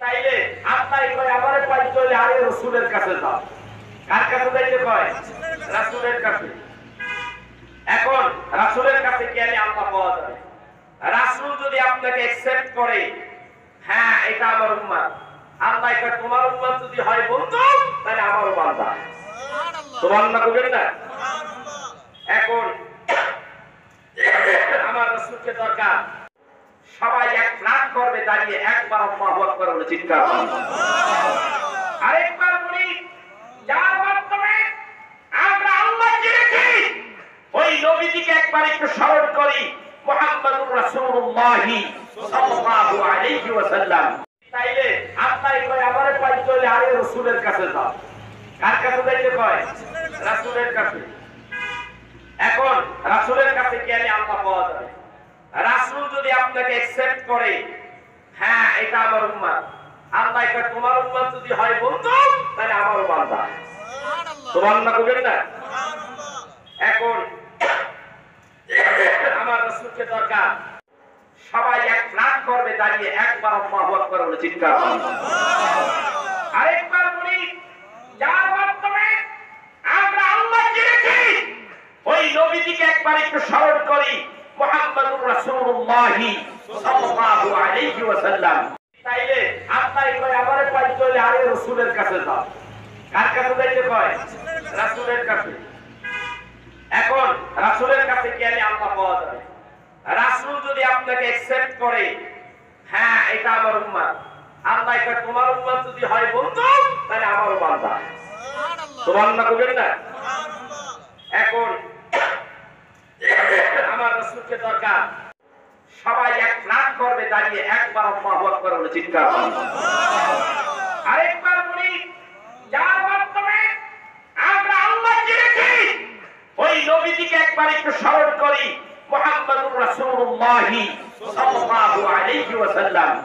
তাইলে আপনার কয় আমারে পাইতে হইলে আরে রাসূলের কাছে যাও। কার কাছে যাইতে কয়? রাসূলের কাছে। এখন রাসূলের কাছে গেলে আল্লাহ পাওয়া যাবে। রাসূল যদি আপনাকে অ্যাকসেপ্ট করে, হ্যাঁ এটা আমার উম্মত, আল্লাহ কয় তোমার উম্মত যদি হয় বন্ধু তাহলে আমারও বান্দা। সুবহানাল্লাহ কইবেন না? এখন আমার রাসূলকে দরকার, সবাই এক প্ল্যান করবে দাঁড়িয়ে একবার আল্লাহু আকবার বলে চিৎকার করবে। আরেকবার বলি, যার মাধ্যমে আমরা আল্লাহ চিনেছি ওই নবীজিকে একবার একটু স্মরণ করি, মুহাম্মাদুর রাসূলুল্লাহ সাল্লাল্লাহু আলাইহি ওয়াসাল্লাম। তাইলে আপনার কয় আমারে পাইতে হইলে আরে রাসূলের কাছে যাও। কার কাছে যাইতে কয়? রাসূলের কাছে। এখন রাসূলের কাছে গেলে আল্লাহ পাওয়া যাবে। রাসূল যদি আপনাকে অ্যাকসেপ্ট করে, হ্যাঁ এটা আমার উম্মত, আল্লাহ কয় তোমার উম্মত যদি হয় বন্ধু তাহলে আমারও বান্দা। সুবহানাল্লাহ কইবেন না? এখন আমার রাসূলকে দরকার, সবাই এক প্ল্যান করবে দাঁড়িয়ে একবার আল্লাহু আকবার বলে চিৎকার করবে। আরেকবার বলি, যার মাধ্যমে আমরা আল্লাহ চিনেছি ওই নবীজিকে একবার একটু স্মরণ করি, মুহাম্মাদুর রাসূলুল্লাহ সাল্লাল্লাহু আলাইহি ওয়াসাল্লাম। তাইলে আপনার কয় আমারে পাইতে হইলে আরে রাসূলের কাছে যাও। কার কাছে যাইতে কয়? রাসূলের কাছে। এখন রাসূলের কাছে গেলে আল্লাহ পাওয়া যাবে। রাসূল যদি আপনাকে অ্যাকসেপ্ট করে, হ্যাঁ এটা আমার উম্মত, আল্লাহ কয় তোমার উম্মত যদি হয় বন্ধু তাহলে আমারও বান্দা। সুবহানাল্লাহ কইবেন না? এখন আমার রাসূলকে দরকার, সবাই এক প্ল্যান করবে দাঁড়িয়ে একবার আল্লাহু আকবার বলে চিৎকার করবে। আরেকবার বলি, যার মাধ্যমে আমরা আল্লাহ চিনেছি ওই নবীজিকে একবার একটু স্মরণ করি, মুহাম্মাদুর রাসূলুল্লাহ সাল্লাল্লাহু আলাইহি ওয়াসাল্লাম।